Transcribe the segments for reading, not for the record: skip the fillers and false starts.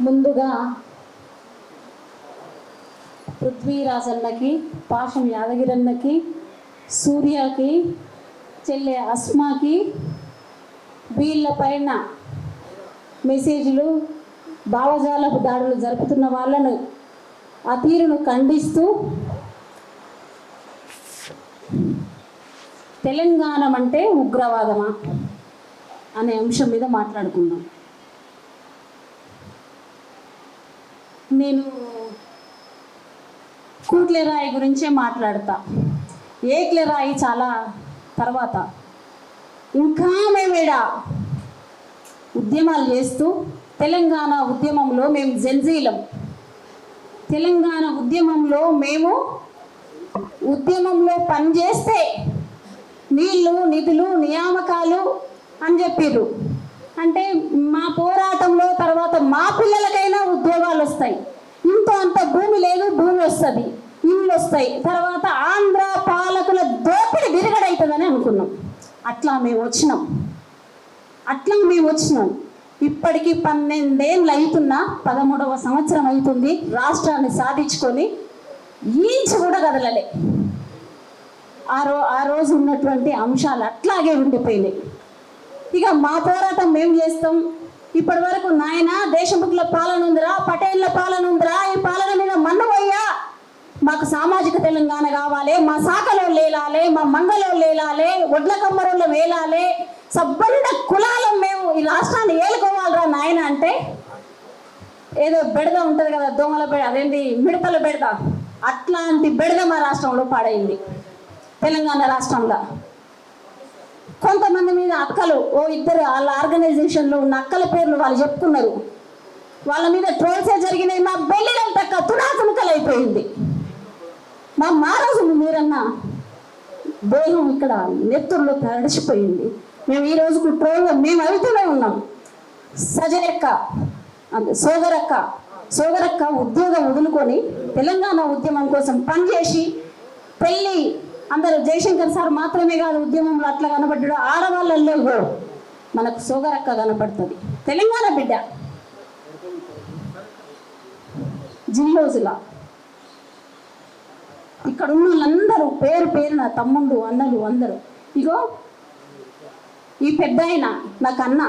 ముందుగా పృథ్వీరాజన్నకి, పాషం యాదగిరన్నకి, సూర్యకి, చెల్లె అస్మాకి వీళ్ళ పైన మెసేజ్లు భావజాలపు దాడులు జరుపుతున్న వాళ్ళను ఆ తీరును ఖండిస్తూ తెలంగాణ అంటే ఉగ్రవాదమా అనే అంశం మీద మాట్లాడుకుందాం. నేను కూట్లెరాయి గురించే మాట్లాడతా. ఏక్లెరాయి చాలా తర్వాత. ఇంకా మేమేడ ఉద్యమాలు చేస్తూ తెలంగాణ ఉద్యమంలో మేము జంజీలం. తెలంగాణ ఉద్యమంలో మేము ఉద్యమంలో పనిచేస్తే నీళ్ళు, నిధులు, నియామకాలు అని చెప్పిర్రు. అంటే మా పోరాటంలో తర్వాత మా పిల్లలకైనా ఉద్యోగాలు వస్తాయి, ఇంతో అంత భూమి లేదు, భూమి వస్తుంది, ఇళ్ళు వస్తాయి, తర్వాత ఆంధ్ర పాలకుల దోపిడి విరగడవుతుందని అనుకున్నాం. అట్లా మేము వచ్చినాం. ఇప్పటికీ 12 ఏళ్ళు అవుతున్నా, 13వ సంవత్సరం అవుతుంది రాష్ట్రాన్ని సాధించుకొని ఇంచు కూడా కదలలే. ఆ రోజు ఉన్నటువంటి అంశాలు అట్లాగే ఉండిపోయినాయి. ఇక మా పోరాటం మేము చేస్తాం. ఇప్పటి వరకు నాయన దేశముఖుల పాలన ఉందిరా, పటేళ్ల పాలన ఉందిరా, ఈ పాలన మీద మన్ను పోయ్యా, మాకు సామాజిక తెలంగాణ కావాలి, మా శాఖలో లేలాలి, మా మంగళలో లేలాలి, ఒడ్ల కమ్మరంలో వేలాలి, సబ్బండ కులాలం మేము ఈ రాష్ట్రాన్ని ఏలుకోవాలిరా నాయన అంటే ఏదో బెడద ఉంటుంది కదా, దోమల బెడ, అదేంటి మిడతల బెడద, అట్లాంటి బెడద మా రాష్ట్రంలో పాడైంది. తెలంగాణ రాష్ట్రంలో కొంతమంది మీద అక్కలు, ఇద్దరు వాళ్ళ ఆర్గనైజేషన్లో ఉన్న అక్కల పేర్లు వాళ్ళు చెప్పుకున్నారు. వాళ్ళ మీద ట్రోల్సే జరిగినాయి. మా బెల్లిలం తక్క తునాతునకలు అయిపోయింది. మా మారోజులు మీరన్నా దేహం ఇక్కడ నెత్తుల్లో తడిచిపోయింది. మేము ఈ రోజుకు ట్రోల్గా మేము అవుతూనే ఉన్నాం. సజరక్క, సోగరక్క ఉద్యోగం వదులుకొని తెలంగాణ ఉద్యమం కోసం పనిచేసి పెళ్ళి, అందరూ జయశంకర్ సార్ మాత్రమే కాదు ఉద్యమంలో అట్లా కనబడ్డాడు, ఆడవాళ్ళల్లో కూడా మనకు సోగరక్క కనపడుతుంది. తెలంగాణ బిడ్డ జిల్లోజులా. ఇక్కడ ఉన్న వాళ్ళందరూ పేరున తమ్ముళ్ళు, అన్నలు అందరూ. ఇగో ఈ పెద్ద ఆయన నాకు అన్న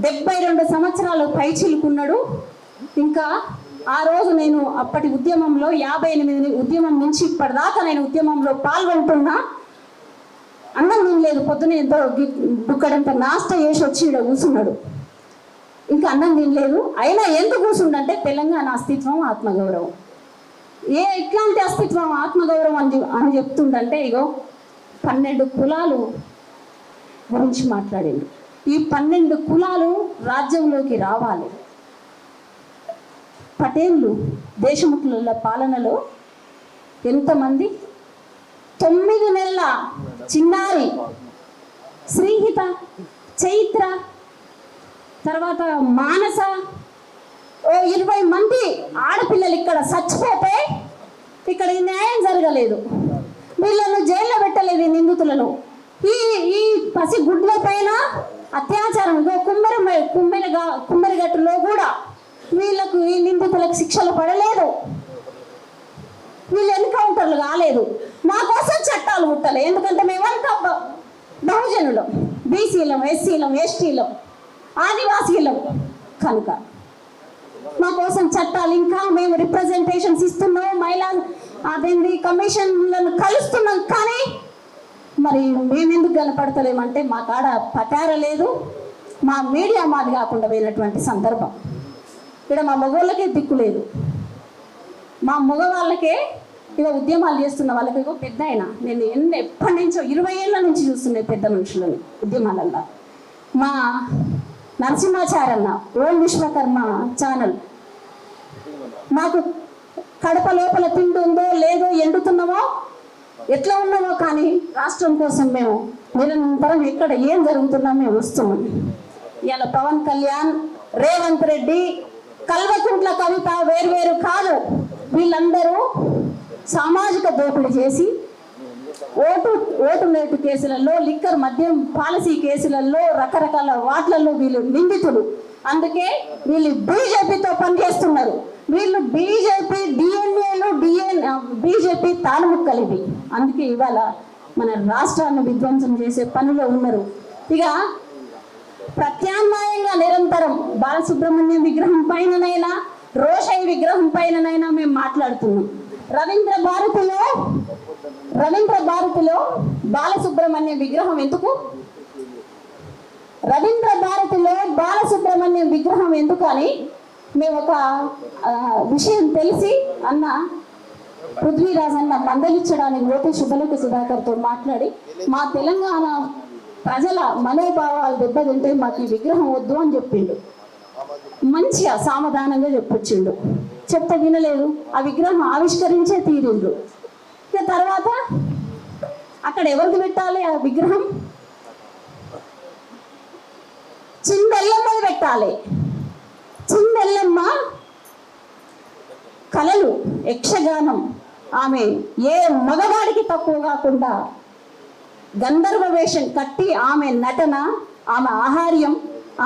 72 సంవత్సరాలు పైచిలుకున్నాడు. ఇంకా ఆ రోజు నేను అప్పటి ఉద్యమంలో 58 ఉద్యమం నుంచి ఇప్పటిదాకా నేను ఉద్యమంలో పాల్గొంటున్నా. అన్నం తినలేదు, పొద్దున ఎంతో బుక్కడంత నాష్ట చేసి వచ్చి ఇక్కడ కూర్చున్నాడు. ఇంకా అన్నం తినలేదు, అయినా ఎందుకు కూర్చుండంటే తెలంగాణ అస్తిత్వం, ఆత్మగౌరవం. ఎట్లాంటి అస్తిత్వం, ఆత్మగౌరవం అని చెప్తుండంటే ఇగో 12 కులాలు గురించి మాట్లాడిండు. ఈ 12 కులాలు రాజ్యంలోకి రావాలి. పటేళ్ళు దేశముఖుల పాలనలో ఎంతమంది? 9 నెలల చిన్నారి శ్రీహిత, చైత్ర, తర్వాత మానస, 20 మంది ఆడపిల్లలు ఇక్కడ చచ్చిపోతే ఇక్కడ న్యాయం జరగలేదు. వీళ్ళను జైల్లో పెట్టలేదు. ఈ నిందితులను ఈ పసి గుడ్ల పైన అత్యాచారం కుమ్మరిగట్టులో కూడా వీళ్ళకు, ఈ నిందితులకు శిక్షలు పడలేదు. వీళ్ళు ఎన్కౌంటర్లు కాలేదు. మా కోసం చట్టాలు పుట్టలే. ఎందుకంటే మేమంతా బహుజనులం, బీసీలం, ఎస్సీలం, ఎస్టీలం, ఆదివాసీలం కనుక మా కోసం చట్టాలు. ఇంకా మేము రిప్రజెంటేషన్స్ ఇస్తున్నాం, మహిళా అదేంటి కమిషన్లను కలుస్తున్నాం. కానీ మరి మేమెందుకు కనపడతలేమంటే మా కాడ పటార లేదు, మా మీడియా మాది కాకుండా పోయినటువంటి సందర్భం. ఇక్కడ మా మగవాళ్ళకే దిక్కు లేదు. మా మగవాళ్ళకే ఇక ఉద్యమాలు చేస్తున్న వాళ్ళకి ఇగో పెద్ద ఆయన, నేను ఎప్పటి నుంచో 20 ఏళ్ళ నుంచి చూస్తున్నాయి పెద్ద మనుషులని ఉద్యమాలల్లో. మా నరసింహాచారన్న, ఓం విశ్వకర్మ ఛానల్, మాకు కడప లోపల తిండి ఉందో లేదో, ఎండుతున్నామో ఎట్లా ఉన్నామో, కానీ రాష్ట్రం కోసం మేము నిరంతరం ఎక్కడ ఏం జరుగుతున్నా మేము వస్తున్నాం. ఇవాళ పవన్ కళ్యాణ్, రేవంత్ రెడ్డి, కల్వకుంట్ల కవిత వేర్వేరు కాదు. వీళ్ళందరూ సామాజిక దోపిడీ చేసి ఓటు నేటు కేసులలో, లిక్కర్ మద్యం పాలసీ కేసులలో, రకరకాల వాట్లలో వీళ్ళు నిందితులు. అందుకే వీళ్ళు బీజేపీతో పనిచేస్తున్నారు. వీళ్ళు బీజేపీ డిఎన్ఏలు బీజేపీ తాళముక్కలు ఇవి. అందుకే ఇవాళ మన రాష్ట్రాన్ని విధ్వంసం చేసే పనిలో ఉన్నారు. ఇక ప్రత్యామ్నాయంగా నిరంతరం బాలసుబ్రహ్మణ్యం విగ్రహం పైననైనా రోషయ్య విగ్రహం పైననైనా మేము మాట్లాడుతున్నాం. రవీంద్ర భారతిలో బాలసుబ్రహ్మణ్యం విగ్రహం ఎందుకు? రవీంద్ర భారతిలో బాలసుబ్రహ్మణ్యం విగ్రహం ఎందుకు అని మేము ఒక విషయం తెలిసి అన్న పృథ్వీరాజ్ అన్న మందలించడానికి పోతే శుభలేఖ సుధాకర్తో మాట్లాడి మా తెలంగాణ ప్రజల మనోభావాలు దెబ్బతింటే మాకు ఈ విగ్రహం వద్దు అని చెప్పిండు. మంచిగా సామధానంగా చెప్పొచ్చిండు. చెప్తే వినలేదు. ఆ విగ్రహం ఆవిష్కరించే తీరిండ్రు. ఇక తర్వాత అక్కడ ఎవరికి పెట్టాలి ఆ విగ్రహం? చిందెల్లమ్మది పెట్టాలి. చిందెల్లమ్మ కళలు, యక్షగానం, ఆమె ఏ మగవాడికి తక్కువ కాకుండా గంధర్వ వేషం కట్టి ఆమె నటన, ఆమె ఆహార్యం,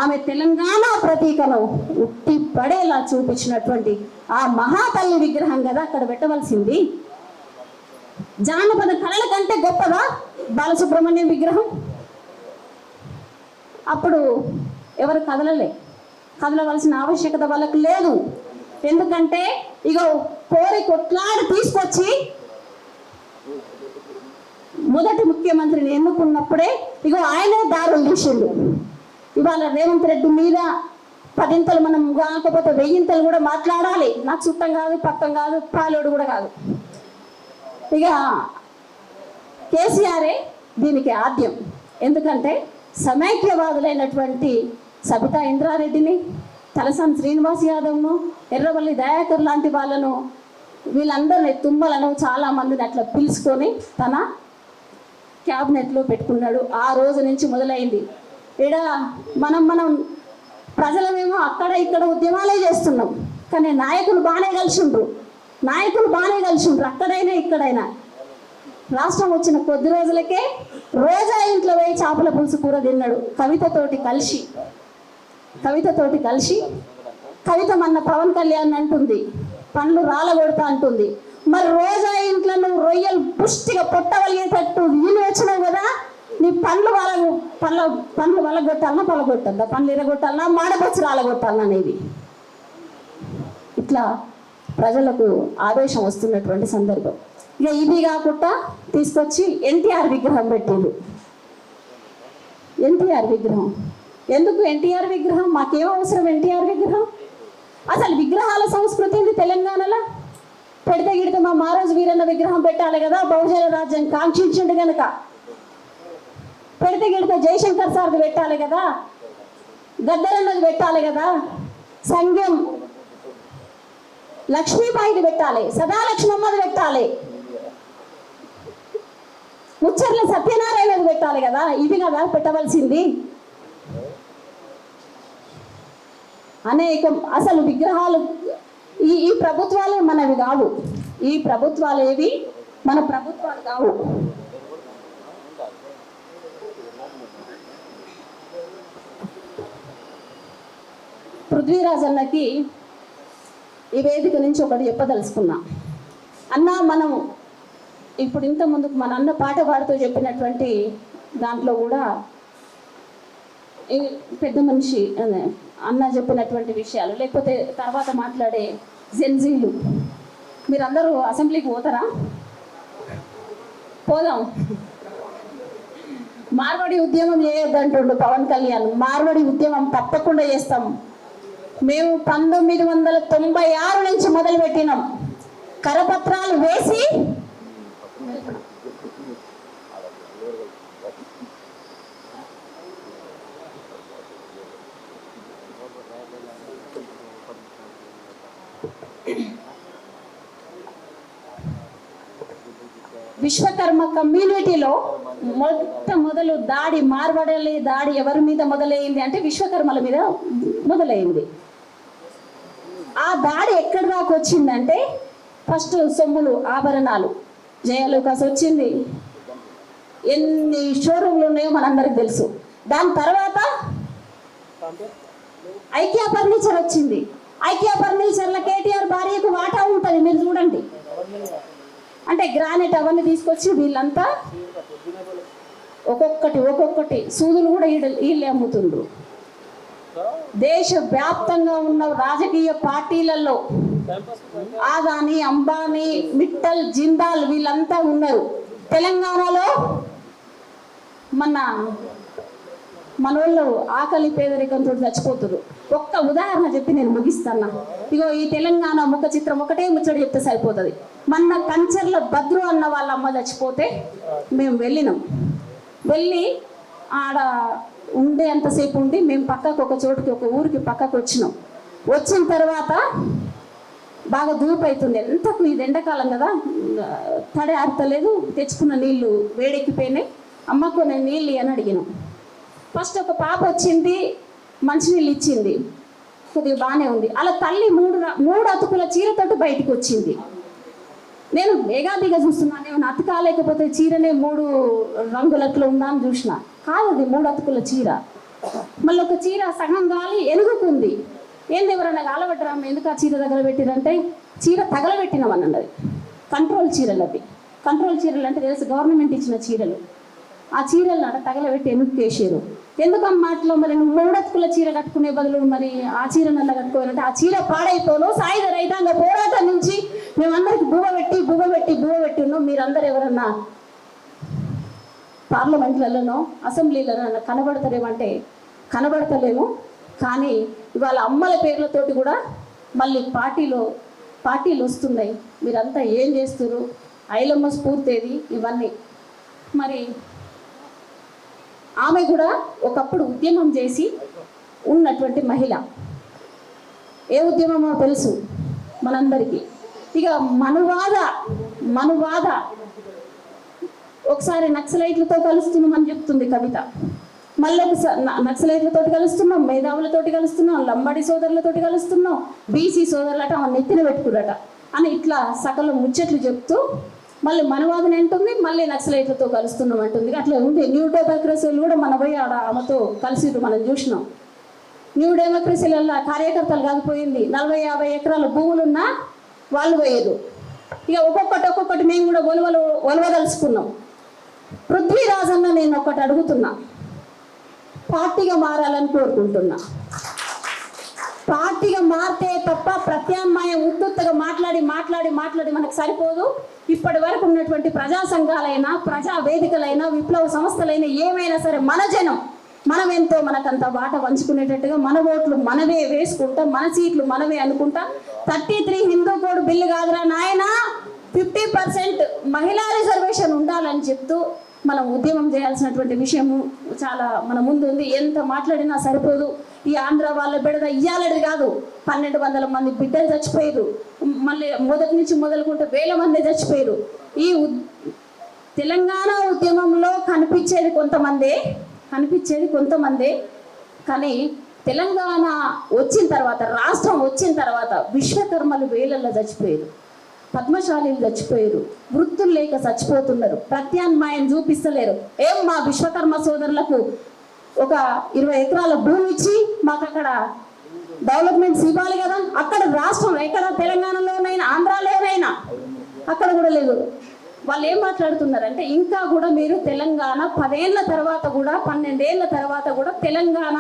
ఆమె తెలంగాణ ప్రతీకను ఉట్టి పడేలా చూపించినటువంటి ఆ మహాతల్లి విగ్రహం కదా అక్కడ పెట్టవలసింది. జానపద కళల కంటే గొప్పదా బాలసుబ్రహ్మణ్యం విగ్రహం? అప్పుడు ఎవరు కదలవలసిన ఆవశ్యకత వాళ్ళకు లేదు. ఎందుకంటే ఇక కోరి కొట్లాడి తీసుకొచ్చి మొదటి ముఖ్యమంత్రిని ఎన్నుకున్నప్పుడే ఇగో ఆయనే దారులు తీసిండు. ఇవాళ రేవంత్ రెడ్డి మీద 10 మనం కాకపోతే 1000 కూడా మాట్లాడాలి. నాకు చుట్టం కాదు, పక్కం కాదు, పాలోడు కూడా కాదు. ఇక కేసీఆరే దీనికి ఆద్యం. ఎందుకంటే సమైక్యవాదులైనటువంటి సబితా ఇంద్రారెడ్డిని, తలసాని శ్రీనివాస్ యాదవ్ను, ఎర్రవల్లి దయాకర్ లాంటి వాళ్ళను, వీళ్ళందరినీ తుమ్మలను చాలా మందిని అట్లా పిలుచుకొని తన క్యాబినెట్లో పెట్టుకున్నాడు. ఆ రోజు నుంచి మొదలైంది. ఇక్కడ మనం ప్రజలమేమో అక్కడ ఇక్కడ ఉద్యమాలే చేస్తున్నాం, కానీ నాయకులు బాగానే కలిసిండ్రు. అక్కడైనా ఇక్కడైనా. రాష్ట్రం వచ్చిన కొద్ది రోజులకే రోజా ఇంట్లో పోయి చేపల పులుసు కూర తిన్నాడు కవితతోటి కలిసి. కవిత మన పవన్ కళ్యాణ్ అంటుంది పండ్లు రాలగొడతా అంటుంది. మరి రోజా ఇంట్లో నువ్వు రొయ్యలు పుష్టిగా పొట్టవలిగేటట్టు వీలు వచ్చినావు కదా, నీ పండ్లు వలగొట్టాలన్నా పొలగొట్టద్దా, పండ్లు ఇరగొట్టాలన్నా మాడపచ్చి రాలగొట్టాలన్నా అనేది. ఇట్లా ప్రజలకు ఆవేశం వస్తున్నటువంటి సందర్భం. ఇక ఇది కాకుండా తీసుకొచ్చి ఎన్టీఆర్ విగ్రహం పెట్టిండు. ఎన్టీఆర్ విగ్రహం ఎందుకు? ఎన్టీఆర్ విగ్రహం మాకేం అవసరం? ఎన్టీఆర్ విగ్రహం అసలు విగ్రహాల సంస్కృతి ఉంది తెలంగాణలో. పెడితే గిడితే మా మారోజు వీరన్న విగ్రహం పెట్టాలి కదా, బహుజన రాజ్యం కాంక్షించిండు కనుక. పెడితే గిడితే జయశంకర్ సార్ది పెట్టాలి కదా, గద్దరన్నది పెట్టాలి కదా, సంఘం లక్ష్మీబాయిది పెట్టాలి, సదాలక్ష్మమ్మది పెట్టాలి, ముచ్చర్ల సత్యనారాయణది పెట్టాలి కదా. ఇవి కదా పెట్టవలసింది. అనేకం అసలు విగ్రహాలు ఈ ప్రభుత్వాలే మనవి కావు. ఈ ప్రభుత్వాలు ఏవి మన ప్రభుత్వాలు కావు. పృథ్వీరాజ్ అన్నకి ఈ వేదిక నుంచి ఒకటి చెప్పదలుచుకున్నా. అన్న మనం ఇప్పుడు ఇంత ముందుకు మన అన్న పాట పాడుతూ చెప్పినటువంటి దాంట్లో కూడా పెద్ద మనిషి అన్న చెప్పినటువంటి విషయాలు, లేకపోతే తర్వాత మాట్లాడే జెన్జీలు, మీరందరూ అసెంబ్లీకి పోతారా? పోదాం. మార్వాడి ఉద్యమం చేయొద్దంటుండు పవన్ కళ్యాణ్. మార్వాడి ఉద్యమం తప్పకుండా చేస్తాం. మేము 1996 నుంచి మొదలు పెట్టినాం. కరపత్రాలు వేసి విశ్వకర్మ కమ్యూనిటీలో మొదలు దాడి, మార్వడలి దాడి ఎవరి మీద మొదలైంది అంటే విశ్వకర్మల మీద మొదలైంది. ఆ దాడి ఎక్కడి దాకా వచ్చిందంటే ఫస్ట్ సొమ్ములు, ఆభరణాలు, జయలూకాస్ వచ్చింది. ఎన్ని షోరూమ్లు ఉన్నాయో మనందరికి తెలుసు. దాని తర్వాత ఐకియా ఫర్నిచర్ వచ్చింది. ఐకియా ఫర్నిచర్ల కేటీఆర్ భార్యకు వాటా ఉంటుంది, మీరు చూడండి. అంటే గ్రానైట్ అవన్నీ తీసుకొచ్చి వీళ్ళంతా ఒక్కొక్కటి సూదులు కూడా వీళ్ళే అమ్ముతుండ్రు. దేశవ్యాప్తంగా ఉన్న రాజకీయ పార్టీలలో ఆదాని, అంబానీ, మిట్టల్, జిందాల్ వీళ్ళంతా ఉన్నారు. తెలంగాణలో మనోళ్ళు ఆకలి పేదరికంతో చచ్చిపోతున్నారు. ఒక్క ఉదాహరణ చెప్పి నేను ముగిస్తాను. ఇగో ఈ తెలంగాణ ముఖ చిత్రం ఒకటే ముచ్చట చెప్తే సరిపోతుంది. మొన్న కంచర్ల భద్రు అన్న వాళ్ళ అమ్మ చచ్చిపోతే మేము వెళ్ళి ఆడ ఉండే అంతసేపు ఉండి మేము పక్కకు ఒక ఊరికి పక్కకు వచ్చిన తర్వాత బాగా ధూపు అవుతుంది. ఎంతకు ఇది ఎండాకాలం కదా, తడి ఆడతలేదు. తెచ్చుకున్న నీళ్లు వేడెక్కిపోయినాయి. అమ్మకు నేను నీళ్ళు అని అడిగినాం. ఫస్ట్ ఒక పాప వచ్చింది, మంచినీళ్ళు ఇచ్చింది, కొద్దిగా బాగానే ఉంది. అలా తల్లి మూడు అతుకుల చీరతోటి బయటికి వచ్చింది. నేను వేగాదిగా చూస్తున్నాను, ఏమైనా అతకాలేకపోతే చీరనే 3 రంగులట్లో ఉందా అని చూసిన. కాదు, అది 3 అతుకుల చీర. మళ్ళీ ఒక చీర సగం గాలి ఎనుగుకుంది. ఏంది ఎవరన్నా గాలబెట్టరా, ఎందుకు ఆ చీర దగ్గర పెట్టిరంటే చీర తగలబెట్టినామన్నది. కంట్రోల్ చీరలు అవి. కంట్రోల్ చీరలు అంటే తెలుసు, గవర్నమెంట్ ఇచ్చిన చీరలు. ఆ చీరలను అక్కడ తగలబెట్టి ఎనుక్కేసారు. ఎందుకమ్మా అట్లా మరి 3 అతుకుల చీర కట్టుకునే బదులు మరి ఆ చీర నల్ల కట్టుకోవాలంటే ఆ చీర పాడైపోను. సాయుధ రైతాంగ పోరాటం నుంచి మేమందరికి బువ్వ పెట్టి ఉన్నాం. మీరందరూ ఎవరన్నా పార్లమెంట్లలోనో అసెంబ్లీలలో కనబడతారేమంటే కనబడతలేము. కానీ ఇవాళ అమ్మల పేర్లతోటి కూడా మళ్ళీ పార్టీలు వస్తున్నాయి. మీరంతా ఏం చేస్తున్నారు? ఐలమ్మ స్ఫూర్తేది ఇవన్నీ. మరి ఆమె కూడా ఒకప్పుడు ఉద్యమం చేసి ఉన్నటువంటి మహిళ. ఏ ఉద్యమమో తెలుసు మనందరికీ. ఇక మనువాద ఒకసారి నక్సలైట్లతో కలుస్తున్నామని చెప్తుంది కవిత. మళ్ళీ నక్సలైట్లతో కలుస్తున్నాం, మేధావులతోటి కలుస్తున్నాం, లంబాడి సోదరులతోటి కలుస్తున్నాం, బీసీ సోదరులట ఆమె నెత్తిన పెట్టుకురట అని ఇట్లా సకల ముచ్చట్లు చెప్తూ మళ్ళీ మనవాదన అంటుంది, మళ్ళీ నక్సలైట్లతో కలుస్తున్నాం అంటుంది. అట్లా ఉంది. న్యూ డెమోక్రసీలు కూడా మన పోయి ఆమెతో కలిసిరు, మనం చూసినాం. న్యూ డెమోక్రసీలలో కార్యకర్తలు కాకపోయింది, 40-50 ఎకరాల భూములున్నా వాళ్ళు పోయేది. ఇక ఒక్కొక్కటి మేము కూడా ఒలవదలుచుకున్నాం. పృథ్వీరాజ్ అన్న నేను ఒకటి అడుగుతున్నా, పార్టీగా మారాలని కోరుకుంటున్నా. పార్టీగా మారితే తప్ప ప్రత్యామ్నాయం ఉత్తుత్తగా మాట్లాడి మనకు సరిపోదు. ఇప్పటి వరకు ఉన్నటువంటి ప్రజా సంఘాలైనా, ప్రజా వేదికలైనా, విప్లవ సంస్థలైనా ఏమైనా సరే మన జనం మనం ఎంతో మనకంత వాట పంచుకునేటట్టుగా మన ఓట్లు మనమే వేసుకుంటా, మన సీట్లు మనమే అనుకుంటా. 33 హిందూ కోడ్ బిల్లు కాదురా నాయన, 50% మహిళా రిజర్వేషన్ ఉండాలని చెప్తూ మనం ఉద్యమం చేయాల్సినటువంటి విషయము చాలా మన ముందు ఉంది. ఎంత మాట్లాడినా సరిపోదు. ఈ ఆంధ్ర వాళ్ళ బిడ్డ ఇయ్యాలది కాదు, 1200 మంది బిడ్డలు చచ్చిపోయారు. మళ్ళీ మొదటి నుంచి మొదలుకుంటే 1000 మంది చచ్చిపోయారు. ఈ తెలంగాణ ఉద్యమంలో కనిపించేది కొంతమందే, కానీ తెలంగాణ వచ్చిన తర్వాత, రాష్ట్రం వచ్చిన తర్వాత విశ్వకర్మలు వేలల్లో చచ్చిపోయారు, పద్మశాలీలు చచ్చిపోయారు, వృత్తులు లేక చచ్చిపోతున్నారు, ప్రత్యామ్నాయం చూపిస్తలేరు. ఏం మా విశ్వకర్మ సోదరులకు ఒక 20 ఎకరాల భూమి ఇచ్చి మాకు అక్కడ డెవలప్మెంట్స్ ఇవ్వాలి కదా. అక్కడ రాష్ట్రం ఎక్కడ, తెలంగాణలోనైనా ఆంధ్రాలోనైనా అక్కడ కూడా లేదు. వాళ్ళు ఏం మాట్లాడుతున్నారంటే ఇంకా కూడా మీరు తెలంగాణ 10 ఏళ్ళ తర్వాత కూడా 12 ఏళ్ళ తర్వాత కూడా తెలంగాణ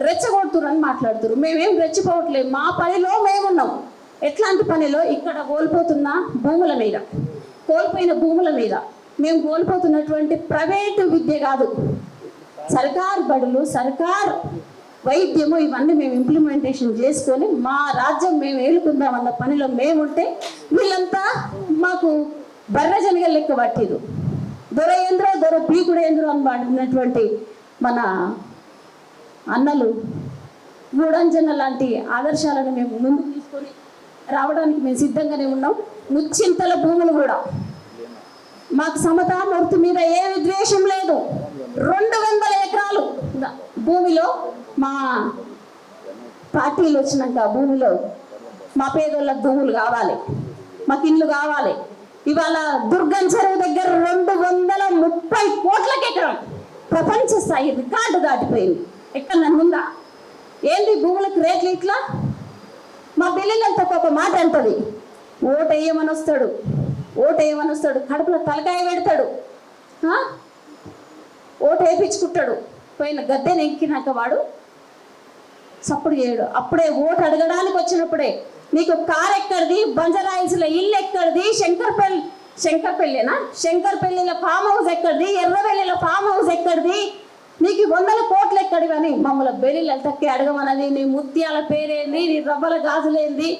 రెచ్చగొడుతురని మాట్లాడుతున్నారు. మేమేం రెచ్చిపోవట్లేదు, మా పనిలో మేమున్నాం. ఎట్లాంటి పనిలో? ఇక్కడ కోల్పోయిన భూముల మీద మేము కోల్పోతున్నటువంటి ప్రైవేటు విద్య కాదు, సర్కార్ బడులు, సర్కార్ వైద్యము, ఇవన్నీ మేము ఇంప్లిమెంటేషన్ చేసుకొని మా రాజ్యం మేము ఏలుకుందామన్న పనిలో మేముంటే వీళ్ళంతా మాకు బర్రజనగలు లెక్క పట్టిరు. దొర పీకుడేంద్రో అని వాడినటువంటి మన అన్నలు గూడంజన లాంటి ఆదర్శాలను మేము ముందుకు తీసుకొని రావడానికి మేము సిద్ధంగానే ఉన్నాం. ముచ్చింతల భూములు కూడా మాకు సమతామూర్తి మీద ఏ విద్వేషం లేదు. 200 ఎకరాలు భూమిలో మా పార్టీలు వచ్చినాక భూమిలో మా పేదోళ్ళకి భూములు కావాలి, మాకు ఇల్లు కావాలి. ఇవాళ దుర్గం చెరువు దగ్గర 230 కోట్లకి ఎకరం ప్రపంచ స్థాయి రికార్డు దాటిపోయింది. ఎక్కడ ఉందా? ఏంటి భూములకు రేట్లు ఇట్లా? మా పిల్లలంతా ఒక మాట అంటది, ఓటు వేయమని వస్తాడు, కడుపులో తలకాయ పెడతాడు, ఓటు వేయించుకుంటాడు, పోయిన గద్దెని ఎక్కినాక వాడు సప్పుడు చేయడు. అప్పుడే ఓటు అడగడానికి వచ్చినప్పుడే నీకు కారు ఎక్కడిది, బంజారాయిల్స్లో ఇల్లు ఎక్కడిది, శంకర్పల్లిలో ఫామ్ హౌస్ ఎక్కడిది, ఎర్రవెల్లిలో ఫామ్ హౌస్ ఎక్కడిది, నీకు 100 కోట్లు ఎక్కడివి అని మమ్మల్ని బెరీలు తక్కి అడగమన్నది. నీ ముత్యాల పేరేంది, నీ రవ్వల గాజులేంది,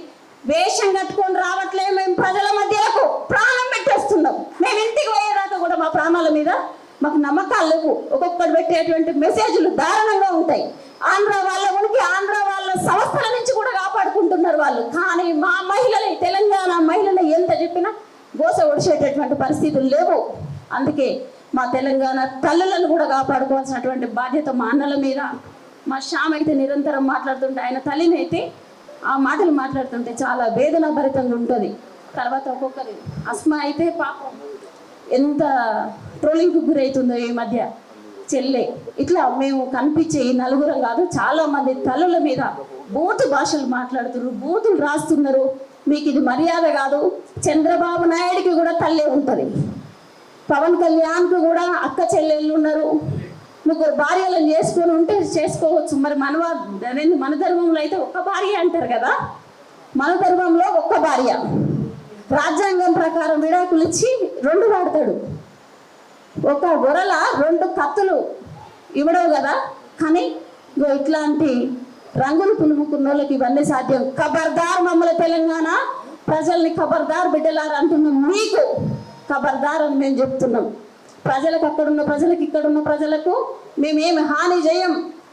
వేషం కట్టుకొని రావట్లే, మేము ప్రజల మధ్యలకు ప్రాణం పెట్టేస్తున్నాం. మేము ఇంటికి పోయేదాకా కూడా మా ప్రాణాల మీద మాకు నమ్మకాలు లేవు. ఒక్కొక్కటి పెట్టేటువంటి మెసేజ్లు దారుణంగా ఉంటాయి. ఆంధ్ర వాళ్ళ ఉనికి, ఆంధ్ర వాళ్ళ సంస్థల నుంచి కూడా కాపాడుకుంటున్నారు వాళ్ళు. కానీ మా మహిళలు, తెలంగాణ మహిళలు ఎంత చెప్పినా గోస ఒడిచేటటువంటి పరిస్థితులు లేవు. అందుకే మా తెలంగాణ తల్లులను కూడా కాపాడుకోవాల్సినటువంటి బాధ్యత మా అన్నల మీద. మా శ్యామ్ అయితే నిరంతరం మాట్లాడుతుంటే, ఆయన తల్లిని అయితే ఆ మాటలు మాట్లాడుతుంటే చాలా వేదన భరితంగా ఉంటుంది. తర్వాత ఒక్కొక్కరి అస్మా అయితే పాపం ఎంత ట్రోలింగ్కి గురవుతుందో ఈ మధ్య చెల్లె. ఇట్లా మేము కనిపించే ఈ నలుగురం కాదు, చాలా మంది తల్లుల మీద బూతు భాషలు మాట్లాడుతున్నారు, బూతులు రాస్తున్నారు. మీకు ఇది మర్యాద కాదు. చంద్రబాబు నాయుడికి కూడా తల్లే ఉంటుంది, పవన్ కళ్యాణ్కి కూడా అక్క చెల్లెళ్ళు ఉన్నారు. ముగ్గురు భార్యలను చేసుకొని ఉంటే చేసుకోవచ్చు. మరి మన ధర్మంలో అయితే ఒక్క భార్య అంటారు కదా, మన ధర్మంలో ఒక్క భార్య. రాజ్యాంగం ప్రకారం విడాకులు ఇచ్చి 2 వాడతాడు. ఒక గొర్రెల 2 కత్తులు ఇవ్వడవు కదా. కానీ ఇట్లాంటి రంగులు పులుముకున్న వాళ్ళకి ఇవన్నీ సాధ్యం. ఖబర్దార్ మమ్మల్ని తెలంగాణ ప్రజల్ని ఖబర్దార్ బిడ్డలారు అంటున్నాం. మీకు ఖబర్దార్ అని మేము చెప్తున్నాం. ప్రజలకు అక్కడున్న ప్రజలకు, ఇక్కడున్న ప్రజలకు మేమేమి హాని చేయం.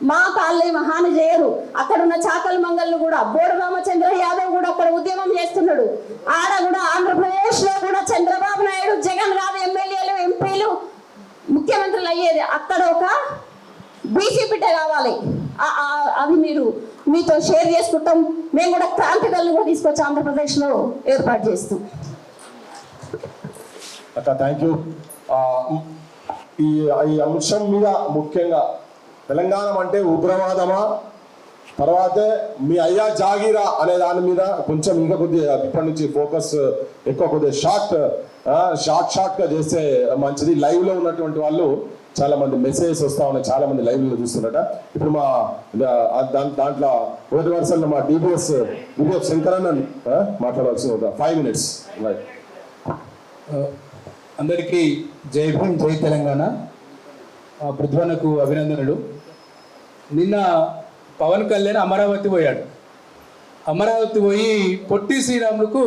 మా కాళ్ళేమి హాని చేయరు. అక్కడున్న చాకలి మంగళ్ళు కూడా, బోడు రామచంద్ర యాదవ్ కూడా అక్కడ ఉద్యమం చేస్తున్నాడు. ఆడ కూడా ఆంధ్రప్రదేశ్లో కూడా చంద్రబాబు నాయుడు, జగన్ కాదు ఎమ్మెల్యేలు, ఎంపీలు, ముఖ్యమంత్రులు అయ్యేది. అక్కడ ఒక బీసీ బిడ్డ కావాలి. అవి మీతో షేర్ చేసుకుంటాం. మేము కూడా క్రాంతికలను కూడా తీసుకొచ్చి ఆంధ్రప్రదేశ్లో ఏర్పాటు చేస్తాం. Thank you. ఈ అంశం మీద ముఖ్యంగా తెలంగాణ అంటే ఉగ్రవాదమా, తర్వాతే మీ అయ్యా జాగీరా అనే దాని మీద కొంచెం ఇంకా కొద్దిగా ఇప్పటి నుంచి ఫోకస్ ఎక్కువ, కొద్దిగా షార్ట్గా చేస్తే మంచిది. లైవ్లో ఉన్నటువంటి వాళ్ళు చాలా మంది మెసేజెస్ వస్తా ఉన్నాయి, చాలా మంది లైవ్లో చూస్తున్నట. ఇప్పుడు మా దాంట్లో మొదటి వరుసలో మా డిబిఎఫ్ శంకరన్ మాట్లాడవలసి 5 minutes. అందరికీ జై భీమ్, జై తెలంగాణ. బృద్వనకు అభినందనలు. నిన్న పవన్ కళ్యాణ్ అమరావతి పోయాడు. అమరావతి పోయి పొట్టి శ్రీరాములకు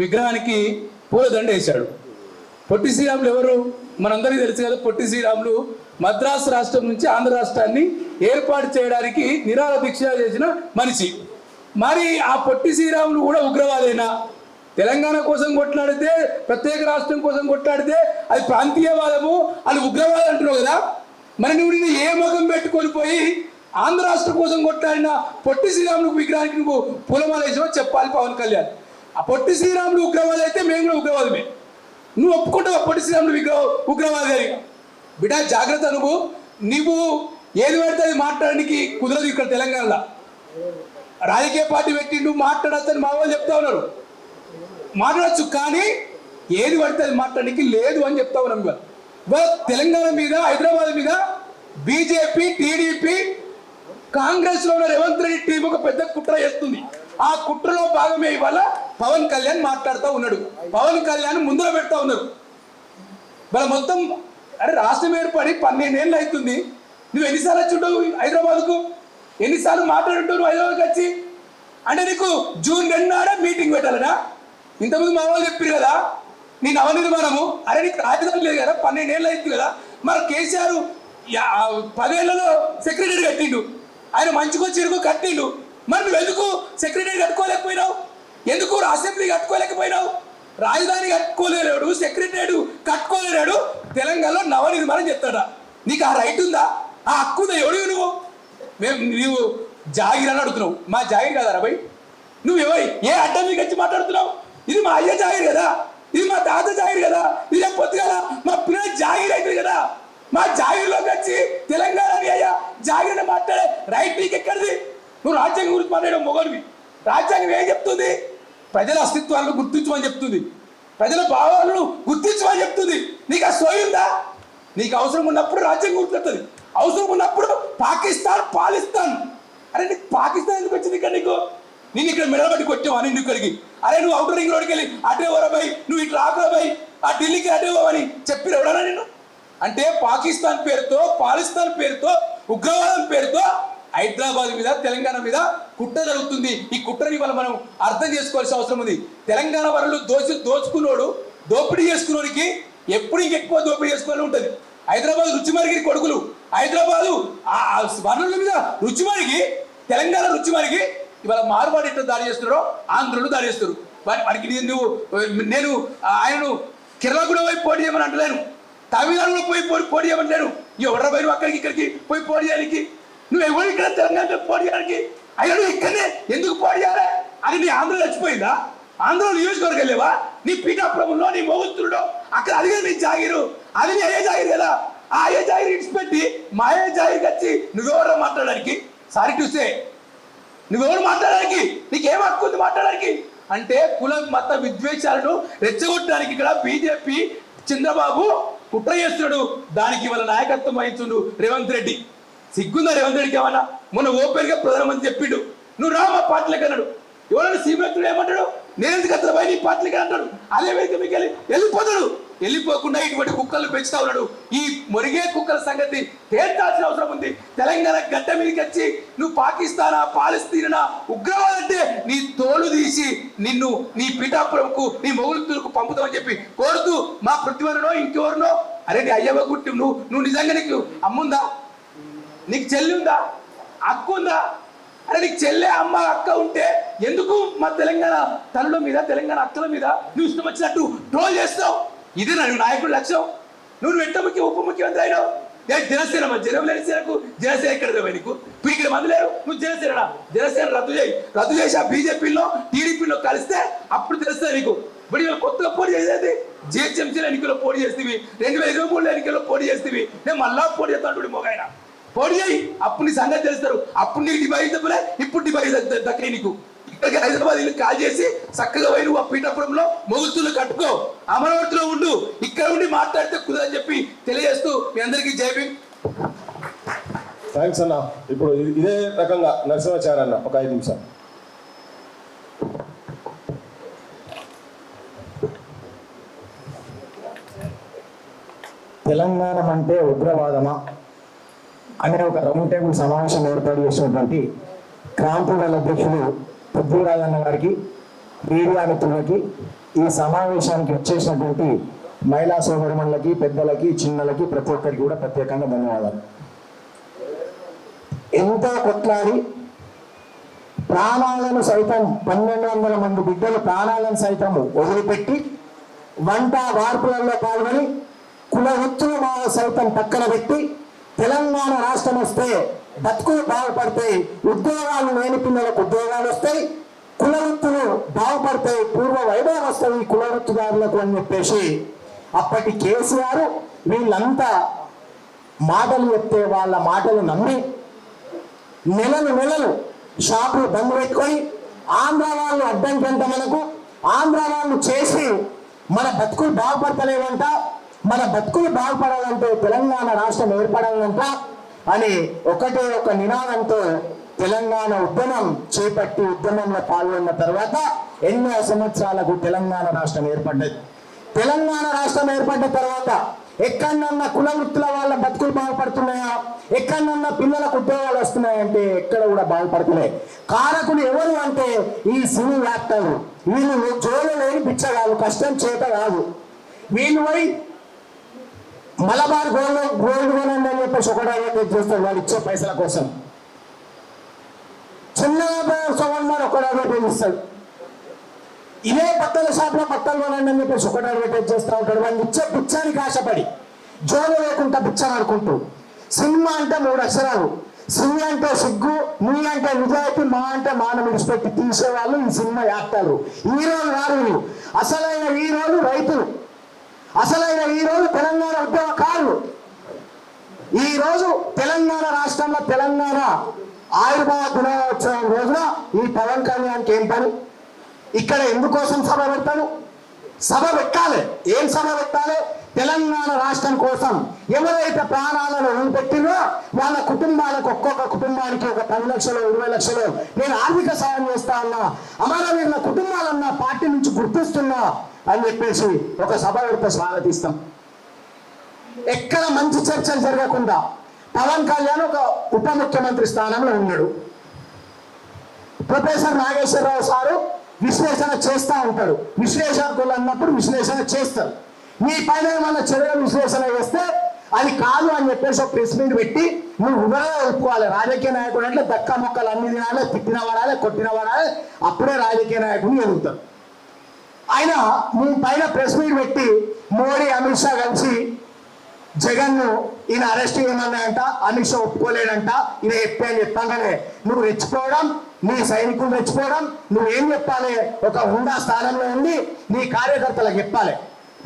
విగ్రహానికి పూలదండ వేశాడు. పొట్టి శ్రీరాములు ఎవరు మనందరికీ తెలుసు కదా. పొట్టి శ్రీరాములు మద్రాసు రాష్ట్రం నుంచి ఆంధ్ర రాష్ట్రాన్ని ఏర్పాటు చేయడానికి నిరాహార దీక్ష చేసిన మనిషి. మరి ఆ పొట్టి శ్రీరాములు కూడా ఉగ్రవాదేనా? తెలంగాణ కోసం కొట్లాడితే, ప్రత్యేక రాష్ట్రం కోసం కొట్లాడితే అది ప్రాంతీయవాదము, అది ఉగ్రవాదం అంటున్నావు కదా. మరి నువ్వు ఏ ముఖం పెట్టుకొని పోయి ఆంధ్ర రాష్ట్రం కోసం కొట్లాడిన పొట్టి శ్రీరాములు విగ్రహానికి నువ్వు పూలమాల వేసావో చెప్పాలి పవన్ కళ్యాణ్. ఆ పొట్టి శ్రీరాములు ఉగ్రవాది అయితే మేము కూడా ఉగ్రవాదమే. నువ్వు ఒప్పుకుంటావు పొట్టి శ్రీరాములు ఉగ్రవాది అని? బిడ్డ జాగ్రత్త. నువ్వు ఏది పడితే అది మాట్లాడడానికి కుదరదు ఇక్కడ తెలంగాణలో. రాజకీయ పార్టీ పెట్టి నువ్వు మాట్లాడచ్చని మా వాళ్ళు చెప్తా ఉన్నారు. మాట్లాడచ్చు, కానీ ఏది పడితే అది మాట్లాడడానికి లేదు అని చెప్తా ఉన్నాం. ఇవాళ తెలంగాణ మీద, హైదరాబాద్ మీద బీజేపీ, టీడీపీ, కాంగ్రెస్లో ఉన్న రేవంత్ రెడ్డి టీం ఒక పెద్ద కుట్ర చేస్తుంది. ఆ కుట్రలో భాగమే ఇవాళ పవన్ కళ్యాణ్ మాట్లాడుతూ ఉన్నాడు. పవన్ కళ్యాణ్ ముందర పెడతా ఉన్నారు. ఇవాళ మొత్తం రాష్ట్రం ఏర్పడి 12 ఏళ్ళు అవుతుంది. నువ్వు ఎన్నిసార్లు వచ్చి ఉంటావు హైదరాబాద్కు? ఎన్నిసార్లు మాట్లాడుంటావు హైదరాబాద్కి వచ్చి? అంటే నీకు జూన్ 2 నాడే మీటింగ్ పెట్టాలనా? ఇంతకుముందు మా వాళ్ళు చెప్పారు కదా నీ నవనిర్మాణము. అరే నీకు రాజధాని లేదు కదా, 12 ఏళ్ళు అవుతుంది కదా. మరి కేసీఆర్ 10 ఏళ్లలో సెక్రటరీ కట్టిండు, ఆయన మంచికొచ్చిరుకు కట్టిండు. మరి నువ్వు ఎందుకు సెక్రటరీ కట్టుకోలేకపోయినావు? ఎందుకు అసెంబ్లీ కట్టుకోలేకపోయినావు? రాజధాని కట్టుకోలేడు, సెక్రటరీ కట్టుకోలేడు. తెలంగాణలో నవనిర్మాణం చెప్తాడా? నీకు ఆ రైట్ ఉందా? ఆ హక్కు ఉందా? ఎవడు నువ్వు జాగిర్ అని అడుగుతున్నావు. మా జాగిర్ కదా రాబాయ్. నువ్వు ఏ అడ్డం మీకు వచ్చి మాట్లాడుతున్నావు? ఇది మా అయ్య జాగిర్ కదా, ఇది మా తాత జాగిర్ కదా, ఇది పొద్దుగా మా పిల్లల జాగిర్ అవుతుంది కదా. మా జాగిర్లోకి వచ్చి తెలంగాణ అయ్యా జాగిర్ అని మాట్లాడే రైట్ నీకు ఎక్కడిది? నువ్వు రాజ్యాంగం గురించి మాట్లాడడం మొగడివి. రాజ్యాంగం ఏం చెప్తుంది? ప్రజల అస్తిత్వాలను గుర్తించమని చెప్తుంది, ప్రజల భావాలను గుర్తించమని చెప్తుంది. నీకు ఆ సోయి ఉందా? నీకు అవసరం ఉన్నప్పుడు రాజ్యాంగం గుర్తుతుంది, అవసరం ఉన్నప్పుడు పాకిస్తాన్ పాలిస్తాన్. అరే నీకు పాకిస్తాన్ ఎందుకు వచ్చింది ఇక్కడ? నేను ఇక్కడ మెడబట్టి కొట్టావు అని ఇక్కడికి. అరే నువ్వు అవుటర్ రింగ్ రోడ్కి వెళ్ళి అటే వరబాయి, నువ్వు ఇట్లా ఆకురాబాయి, ఆ ఢిల్లీకి అటే పోవని చెప్పి ఎవడన్నా నేను? అంటే పాకిస్తాన్ పేరుతో, పాలిస్తాన్ పేరుతో, ఉగ్రవాదం పేరుతో హైదరాబాద్ మీద, తెలంగాణ మీద కుట్ర జరుగుతుంది. ఈ కుట్రని వల్ల మనం అర్థం చేసుకోవాల్సిన అవసరం ఉంది. తెలంగాణ వరలు దోచుకున్నోడు, దోపిడీ చేసుకున్నోడికి ఎప్పుడు ఇంకెక్కువ దోపిడీ చేసుకోవాలని ఉంటుంది. హైదరాబాద్ రుచిమరిగి కొడుకులు, హైదరాబాదు వనరుల మీద రుచిమరిగి, తెలంగాణ రుచిమరిగి ఇవాళ మార్వాడి ఎట్లా దాడి చేస్తున్నారో ఆంధ్రులు దాడి చేస్తారు. వారికి నేను ఆయనను కేరళ కూడా పోయి పోటీ చేయమని అంటలేను, తమిళనాడులో పోయి పోటీ చేయమంటాను. ఎవరు పోయి అక్కడికి ఇక్కడికి పోయి పోటీ చేయడానికి? నువ్వు ఎవరు ఇక్కడ తెలంగాణ పోటీ చేయడానికి? అయ్యా నువ్వు ఇక్కడనే ఎందుకు పోటీ చేయాలి? అది నీ ఆంధ్ర చచ్చిపోయిందా? ఆంధ్రలో నియోజకవర్గం లేవా? నీ పీఠాపురంలో, నీ మోగుతుల్లో అక్కడ అది నీ జాగిరు, అది నీ అయ్యే జాగిరు కదా. ఆ అయ్యే జాగిరి ఇడిచిపెట్టి మా అయ్యే జాగిరికి వచ్చి నువ్వెవరో మాట్లాడడానికి? సారీ టు సే, నువ్వెవరు మాట్లాడడానికి? నీకేం హక్కు ఉంది మాట్లాడడానికి? అంటే కుల మత విద్వేషాలను రెచ్చగొట్టడానికి ఇక్కడ బీజేపీ చంద్రబాబు కుట్ర చేస్తున్నాడు. దానికి వాళ్ళ నాయకత్వం వహించుండు రేవంత్ రెడ్డి. సిగ్గుందా రేవంత్ రెడ్డికి ఏమన్నా? మొన్న ఓపెన్గా ప్రధానమంత్రి చెప్పిండు, నువ్వు రా మా పార్టీలకు అన్నాడు. ఎవరైనా సీఎం ఏమంటాడు? నేను ఎందుకు అతను పోయి నీ పార్టీలకి అంటాడు. అదే వేదిక మీకు వెళ్ళిపోతాడు. వెళ్ళిపోకుండా ఇటువంటి కుక్కలు పెంచుతా ఉన్నాడు. ఈ మొరిగే కుక్కల సంగతి తేల్చాల్సిన అవసరం ఉంది. తెలంగాణ గడ్డ మీదకి వచ్చి నువ్వు పాకిస్తానా, పాలస్తీనా, ఉగ్రవాదంటే నీ తోలు తీసి నిన్ను నీ పీఠాపురంకు, నీ మొగులుకు పంపుతామని చెప్పి కోరుతూ మా పృథ్వీనో ఇంకెవరినో, అరే నీ అయ్యవ గుట్టి నువ్వు నిజంగా నీకు అమ్ముందా? నీకు చెల్లి ఉందా? అక్కు ఉందా? అరే నీకు చెల్లె, అమ్మ, అక్క ఉంటే ఎందుకు మా తెలంగాణ తల్లుల మీద, తెలంగాణ అక్కల మీద నువ్వు ఇష్టం వచ్చినట్టు ట్రోల్ చేస్తావు? ఇది నాయకుడి లక్ష్యం. నువ్వు ఉప ముఖ్యమంత్రి అయినావు. జనసేన జనసేనకు జనసేన ఎక్కడ నీకు ఇక్కడ మంది లేరు. నువ్వు జనసేన రద్దు చేసి ఆ బీజేపీలో టీడీపీలో కలిస్తే అప్పుడు తెలుస్తుంది నీకు. ఇప్పుడు ఇవాళ కొత్తగా పోటీ చేసేది జిహెచ్ఎంసీలో ఎన్నికల్లో పోటీ చేస్తేవి, 2023 ఎన్నికల్లో పోటీ చేస్తేవి. నేను మళ్ళా పోటీ చేస్తాను మొగైనా పోటీ చేయి, అప్పుడు నీ సంగతి తెలుస్తారు. అప్పుడు నీకు డివైజ్ తప్పలే, ఇప్పుడు డివైజ్ దక్కే నీకు. ఇక్కడికి హైదరాబాద్ ఇల్లు కాల్ చేసి చక్కగా పోయి నువ్వు ఆ పీఠాపురంలో మొగుతులు కట్టుకో, అమరావతిలో ఉండు, ఇక్కడ ఉండి మాట్లాడితే కుదరని చెప్పి తెలియజేస్తూ మీ అందరికీ జై భీమ్. థ్యాంక్స్ అన్న. ఇప్పుడు ఇదే రకంగా నరసింహాచార్య అన్న ఒక 5 నిమిషాలు. తెలంగాణ అంటే ఉగ్రవాదమా అనే ఒక రౌండ్ టేబుల్ సమావేశం ఏర్పాటు చేసినటువంటి క్రాంతిదళ అధ్యక్షులు పృథ్వీరాజన్న గారికి, మీడియా మిత్రులకి, ఈ సమావేశానికి వచ్చేసినటువంటి మహిళా సోదరుమణులకి, పెద్దలకి, చిన్నలకి, ప్రతి ఒక్కరికి కూడా ప్రత్యేకంగా ధన్యవాదాలు. ఎంతో కొట్లాడి ప్రాణాలను సైతం 1200 మంది బిడ్డలు ప్రాణాలను సైతం వదిలిపెట్టి వంట వార్పులలో పాల్గొని కుల వృత్తులు సైతం పక్కన పెట్టి తెలంగాణ రాష్ట్రం వస్తే బతుకులు బాగుపడతాయి, ఉద్యోగాలు లేని పిల్లలకు ఉద్యోగాలు వస్తాయి, కుల వృత్తులు బాగుపడతాయి, పూర్వ వైభవం వస్తుంది కుల వృత్తిదారులకు అని చెప్పేసి అప్పటి కేసీఆర్ వీళ్ళంతా మాటలు చెప్తే వాళ్ళ మాటలు నమ్మి నెలలు షాపులు బంద్ పెట్టుకొని ఆంధ్ర వాళ్ళు అడ్డంకంట మనకు, ఆంధ్ర వాళ్ళు చేసి మన బతుకులు బాగుపడతలేవంట, మన బతుకులు బాగుపడాలంటే తెలంగాణ రాష్ట్రం ఏర్పడాలంట అని ఒకటే ఒక నినాదంతో తెలంగాణ ఉద్యమం చేపట్టి ఉద్యమంలో పాల్గొన్న తర్వాత ఎన్నో సంవత్సరాలకు తెలంగాణ రాష్ట్రం ఏర్పడ్డది. తెలంగాణ రాష్ట్రం ఏర్పడ్డ తర్వాత ఎక్కడన్నా కుల వృత్తుల వాళ్ళ బతుకులు బాగుపడుతున్నాయా, ఎక్కడన్నా పిల్లలకు ఉద్యోగాలు వస్తున్నాయంటే ఎక్కడ కూడా బాగుపడుతున్నాయి. కారకులు ఎవరు అంటే ఈ సినీ యాక్టర్లు. వీళ్ళు జోలు లేని పిచ్చగాలు, కష్టం చేత కాదు. వీళ్ళు పోయి మలబార్ గోల్డ్ కొనండి అని చెప్పేసి ఒకటి అడ్వర్టైజ్ చేస్తారు వాళ్ళు ఇచ్చే పైసల కోసం. చిన్నగా సోమవారం ఒకటి అడ్వర్టైజ్ ఇస్తాడు. ఇదే బట్టల షాప్లో బట్టలు కొనండి అని చెప్పేసి ఒకటి అడ్వర్టైజ్ చేస్తూ ఉంటాడు. వాళ్ళు ఇచ్చే పిచ్చానికి ఆశపడి జోలు లేకుండా పిచ్చని అనుకుంటూ. సినిమా అంటే 3 అక్షరాలు. సిని అంటే సిగ్గు, నీ అంటే నిజాయితీ, మా అంటే మానం విడిచిపెట్టి తీసేవాళ్ళు ఈ సినిమా యాక్టర్లు. హీరోలు వారు, అసలైన హీరోలు రైతులు, అసలైన ఈరోజు తెలంగాణ ఉద్యమకారులు. ఈరోజు తెలంగాణ రాష్ట్రంలో తెలంగాణ ఆయుర్వేద దినోత్సవం రోజున ఈ పవన్ కళ్యాణ్కి ఏం పని? ఇక్కడ ఎందుకోసం సభ పెడతాడు? సభ పెట్టాలి. ఏం సభ పెట్టాలి? తెలంగాణ రాష్ట్రం కోసం ఎవరైతే ప్రాణాలను వదిలిపెట్టినో వాళ్ళ కుటుంబాలకు, ఒక్కొక్క కుటుంబానికి ఒక 10 లక్షలు 20 లక్షలు నేను ఆర్థిక సాయం చేస్తా ఉన్నా, అమరవీరుల కుటుంబాలన్నా పార్టీ నుంచి గుర్తిస్తున్నా అని చెప్పేసి ఒక సభ పెడితే స్వాగతిస్తాం. ఎక్కడ మంచి చర్చలు జరగకుండా పవన్ కళ్యాణ్ ఒక ఉప ముఖ్యమంత్రి స్థానంలో ఉన్నాడు. ప్రొఫెసర్ నాగేశ్వరరావు సారు విశ్లేషణ చేస్తూ ఉంటాడు. విశ్లేషకులు అన్నప్పుడు విశ్లేషణ చేస్తారు. మీ పైన ఏమన్నా చర్యల విశ్లేషణ చేస్తే అది కాదు అని చెప్పేసి ఒక ప్రెస్ మీట్ పెట్టి నువ్వు వివరంగా ఒప్పుకోవాలి. రాజకీయ నాయకుడు అంటే దక్క మొక్కలు అన్ని తినాలి, తిట్టిన పడాలి, కొట్టిన పడాలి, అప్పుడే రాజకీయ నాయకుడిని ఎదుగుతారు. ఆయన మీ పైన ప్రెస్ మీట్ పెట్టి మోడీ అమిత్ షా కలిసి జగన్ను ఈయన అరెస్ట్ చేయమన్నాయంట, అమిత్ షా ఒప్పుకోలేడంట, ఈయన చెప్పి అని చెప్పగానే నువ్వు రెచ్చిపోవడం, నీ సైనికులు రెచ్చిపోవడం, నువ్వేం చెప్పాలి? ఒక హుండా స్థానంలో ఉండి నీ కార్యకర్తలకు చెప్పాలి.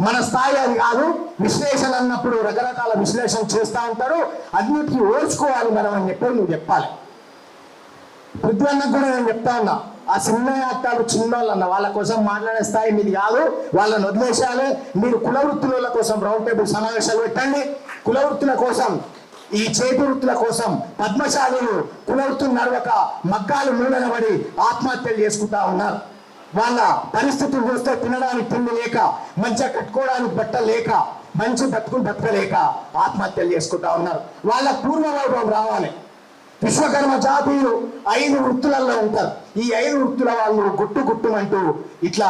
మన స్థాయి అది కాదు. విశ్లేషణ అన్నప్పుడు రకరకాల విశ్లేషణ చేస్తూ ఉంటారు, అన్నిటికీ ఓర్చుకోవాలి మనం అని చెప్పి నువ్వు చెప్పాలి. పృథ్వన్నకు కూడా నేను చెప్తా ఉన్నా, ఆ చిన్న యాక్టాలు చిన్నోళ్ళు అన్న వాళ్ళ కోసం మాట్లాడే స్థాయి మీది కాదు, వాళ్ళని వదిలేసాలి. మీరు కుల వృత్తుల కోసం రౌండ్ టేబుల్ సమావేశాలు పెట్టండి. కుల వృత్తుల కోసం, ఈ చేతి వృత్తుల కోసం పద్మశాలీలు కుల వృత్తులు నడవక మగ్గాలు నూనెనబడి ఆత్మహత్యలు చేసుకుంటా ఉన్నారు. వాళ్ళ పరిస్థితులు చూస్తే తినడానికి తిండి లేక, మంచిగా కట్టుకోవడానికి బట్ట లేక, మంచి బతుకులు బతకలేక ఆత్మహత్యలు చేసుకుంటా ఉన్నారు. వాళ్ళ పూర్వ వైభవం రావాలి. విశ్వకర్మ జాతీయులు 5 వృత్తులలో ఉంటారు. ఈ 5 వృత్తుల వాళ్ళు గుట్టుమంటూ ఇట్లా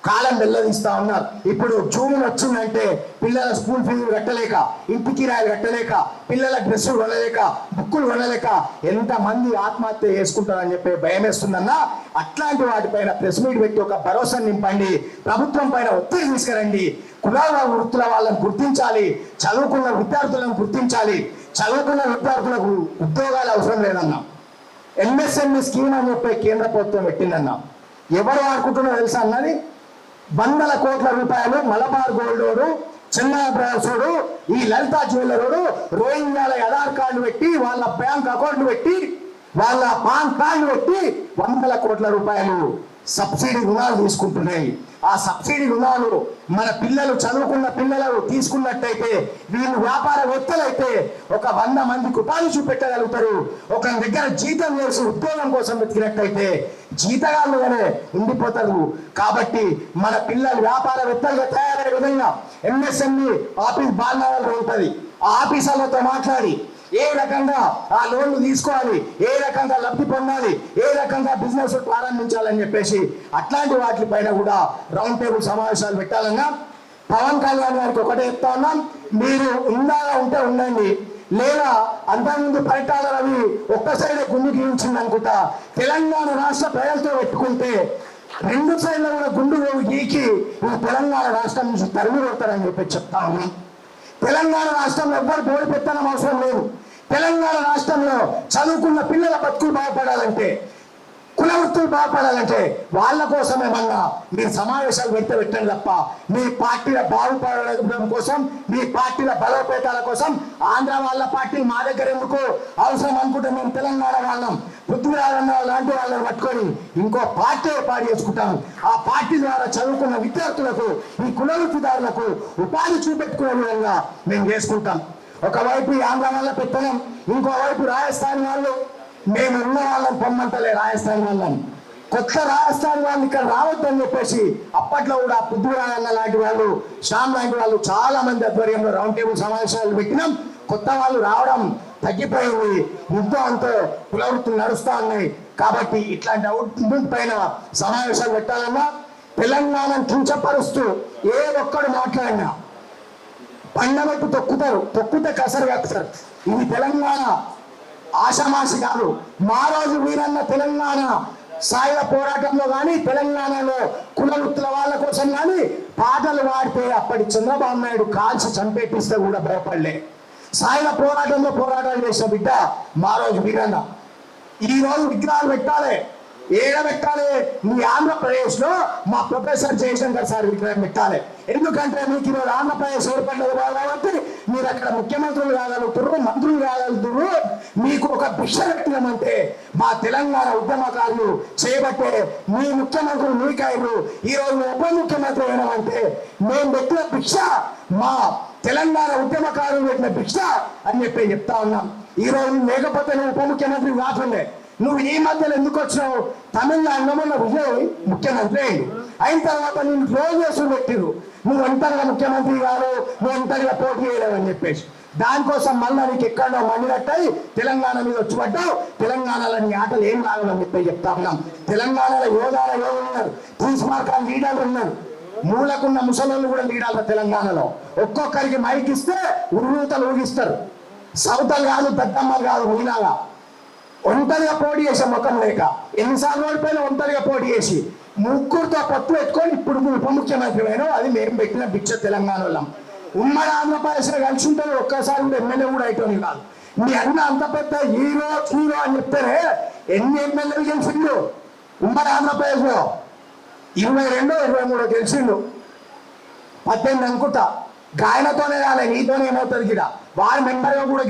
కాలం వెల్లదీస్తా ఉన్నారు. ఇప్పుడు జూన్ వచ్చిందంటే పిల్లల స్కూల్ ఫీజులు కట్టలేక, ఇంటి కిరాయిలు కట్టలేక, పిల్లల డ్రెస్సులు కొనలేక, బుక్కులు కొనలేక ఎంతమంది ఆత్మహత్య చేసుకుంటారని చెప్పి భయం వేస్తుందన్నా. అట్లాంటి వాటిపైన ప్రెస్ మీట్ పెట్టి ఒక భరోసా నింపండి. ప్రభుత్వం పైన ఒత్తిడి తీసుకురండి. కులాల వృత్తుల వాళ్ళని గుర్తించాలి, చదువుకున్న విద్యార్థులను గుర్తించాలి. చదువుకున్న విద్యార్థులకు ఉద్యోగాలు అవసరం లేదన్నా. ఎంఎస్ఎంఈ స్కీమ్ అని చెప్పి కేంద్ర ప్రభుత్వం పెట్టిందన్నా. ఎవరు ఆడుకుంటున్నా తెలుసా అన్నది? 100 కోట్ల రూపాయలు మలబార్ గోల్డోడు, చెన్నై బ్రాసోడు, ఈ లలిత జ్యువెలరోడు రోహింగ్యాల ఆధార్ కార్డు పెట్టి, వాళ్ళ బ్యాంక్ అకౌంట్ పెట్టి, వాళ్ళ పాన్ కార్డు పెట్టి 100 కోట్ల రూపాయలు సబ్సిడీ రుణాలు తీసుకుంటున్నాయి. ఆ సబ్సిడీ రుణాలు మన పిల్లలు, చదువుకున్న పిల్లలు తీసుకున్నట్టయితే, వీళ్ళు వ్యాపారవేత్తలైతే ఒక 100 మందికి ఉపాధి చూపెట్టగలుగుతారు. ఒక దగ్గర జీతం చేసి ఉద్యోగం కోసం వెతికినట్టయితే జీతగాళ్ళుగానే ఉండిపోతారు. కాబట్టి మన పిల్లలు వ్యాపారవేత్తలుగా తయారయ్యే విధంగా ఎంఎస్ఎంఈ ఆఫీస్ బాలనగర్లో ఉంటుంది. ఆ ఆఫీసర్లతో మాట్లాడి ఏ రకంగా ఆ లోన్లు తీసుకోవాలి, ఏ రకంగా లబ్ధి పొందాలి, ఏ రకంగా బిజినెస్ ప్రారంభించాలని చెప్పేసి అట్లాంటి వాటిపైన కూడా రౌండ్ టేబుల్ సమావేశాలు పెట్టాలన్నా. పవన్ కళ్యాణ్ గారికి ఒకటే చెప్తా ఉన్నాం, మీరు ఉండాలా ఉంటే ఉండండి, లేదా అంతకుముందు పరిటాల రవి ఒక్కసైడే గుండు గీయించింది అనుకుంటా. తెలంగాణ రాష్ట్ర ప్రజలతో పెట్టుకుంటే 2 సైడ్ల కూడా గుండు గీకి ఈ తెలంగాణ రాష్ట్రం నుంచి తరిమి కొడతారని చెప్పి చెప్తా ఉన్నాం. తెలంగాణ రాష్ట్రంలో ఎవ్వరు బోడి పెట్టడం అవసరం లేదు. తెలంగాణ రాష్ట్రంలో చదువుకున్న పిల్లల బతుకులు బాగుపడాలంటే, కుల వృత్తులు బాగుపడాలంటే వాళ్ళ కోసమేమన్నా మీరు సమావేశాలు పెట్టండి తప్ప మీ పార్టీల బాగుపడడం కోసం, మీ పార్టీల బలోపేతాల కోసం ఆంధ్ర వాళ్ళ పార్టీ మా దగ్గర ఎందుకు అవసరం అనుకుంటే మేము తెలంగాణ వాళ్ళం పృథ్వీరాజన్న లాంటి వాళ్ళని పట్టుకొని ఇంకో పార్టీ ఏర్పాటు చేసుకుంటాం. ఆ పార్టీ ద్వారా చదువుకున్న విద్యార్థులకు, ఈ కుల వృత్తిదారులకు ఉపాధి చూపెట్టుకునే విధంగా మేము చేసుకుంటాం. ఒకవైపు ఈ ఆంధ్ర వాళ్ళ పెట్టడం, ఇంకోవైపు రాజస్థాన్ వాళ్ళు మేము ఉన్న వాళ్ళని పొమ్మంటలే రాజస్థాన్ వాళ్ళని. కొత్త రాజస్థాన్ వాళ్ళు ఇక్కడ రావద్దని చెప్పేసి అప్పట్లో కూడా పృథ్వీరాజన్న లాంటి వాళ్ళు, శ్యామ్ లాంటి వాళ్ళు చాలా మంది ఆధ్వర్యంలో రౌండ్ టేబుల్ సమావేశాలు పెట్టినాం. కొత్త వాళ్ళు రావడం తగ్గిపోయింది. యుద్ధం అంతా కుల వృత్తులు నడుస్తూ ఉన్నాయి. కాబట్టి ఇట్లాంటి అవుట్పుట్ పైన సమావేశాలు పెట్టాలన్నా, తెలంగాణను కించపరుస్తూ ఏ ఒక్కడు మాట్లాడినా పండబెట్టు తొక్కితే కసరు కక్కుతారు. ఇది తెలంగాణ ఆషామాషి కాదు. మా రోజు వీరన్న తెలంగాణ సాయుధ పోరాటంలో కానీ, తెలంగాణలో కుల వృత్తుల వాళ్ళ కోసం కానీ పాటలు పాడితే అప్పటి చంద్రబాబు నాయుడు కాల్చి చంపేపిస్తే కూడా భయపడలే. సాయుధ పోరాటంలో పోరాటాలు చేసిన బిడ్డ మా రోజు వీరన్న. ఈ రోజు విగ్రహాలు పెట్టాలి, ఏడ పెట్టాలి? మీ ఆంధ్రప్రదేశ్ లో మా ప్రొఫెసర్ జయశంకర్ సార్ విగ్రహం పెట్టాలి. ఎందుకంటే మీకు ఈరోజు ఆంధ్రప్రదేశ్ ఏర్పడినది కాబట్టి మీరు అక్కడ ముఖ్యమంత్రులు కాగలుగుతున్నారు, మంత్రులు కాగలుగుతున్నారు. మీకు ఒక భిక్ష పెట్టినామంటే మా తెలంగాణ ఉద్యమకారులు చేయబట్టే మీ ముఖ్యమంత్రులు మీకైరు. ఈ రోజు ఉప ముఖ్యమంత్రి అయినామంటే మేము పెట్టిన భిక్ష, మా తెలంగాణ ఉద్యమకారులు పెట్టిన భిక్ష అని చెప్పి చెప్తా ఉన్నాం. ఈ రోజు లేకపోతే నువ్వు ఉప ముఖ్యమంత్రి కాకుండా నువ్వు ఈ మధ్యలో ఎందుకు వచ్చినావు? తమిళనాడులో మొన్న విజయ్ ముఖ్యమంత్రి అయ్యింది. అయిన తర్వాత నేను రోజు పెట్టిరు, నువ్వు ఒంటరిగా ముఖ్యమంత్రి కాదు, నువ్వు ఒంటరిగా పోటీ చేయలేవు అని చెప్పేసి. దానికోసం మళ్ళీ నీకు ఎక్కడో మండినట్టయి తెలంగాణ మీద వచ్చి పడ్డావు. తెలంగాణలో నీ ఆటలు ఏం కావాలని చెప్పి చెప్తా ఉన్నాం. తెలంగాణలో యోధులు ఉన్నారు, తీసుమార్కాలు లీడర్లు ఉన్నారు, మూలకున్న ముసలోళ్ళు కూడా లీడర్లు తెలంగాణలో. ఒక్కొక్కరికి మైక్ ఇస్తే ఉర్రూతలు ఊగిస్తారు. సౌతలు కాదు, పెద్దమ్మలు కాదు, మీలాగా ఒంటరిగా పోటీ చేసే ముఖం లేక ఎన్నిసార్లు ఓడిపోయినా ఒంటరిగా పోటీ చేసి ముగ్గురితో పొత్తు పెట్టుకొని ఇప్పుడు ఉప ముఖ్యమంత్రి అయినా అది మేము పెట్టిన భిక్ష తెలంగాణలో. ఉమ్మడి ఆంధ్రప్రదేశ్లో కలిసి ఉంటారు, ఒక్కసారి కూడా ఎమ్మెల్యే కూడా అయిపోయింది కాదు. మీ అన్న అంత పెద్ద హీరో అని చెప్తారే, ఎన్ని ఎమ్మెల్యేలు గెలిచిండు ఉమ్మడి ఆంధ్రప్రదేశ్లో? 22, 23 గెలిచిండు, 18 అనుకుంటా. గాయనతోనే రాలే, నీతోనే ఏమవుతుంది గిడ. వార్డు మెంబర్గా కూడా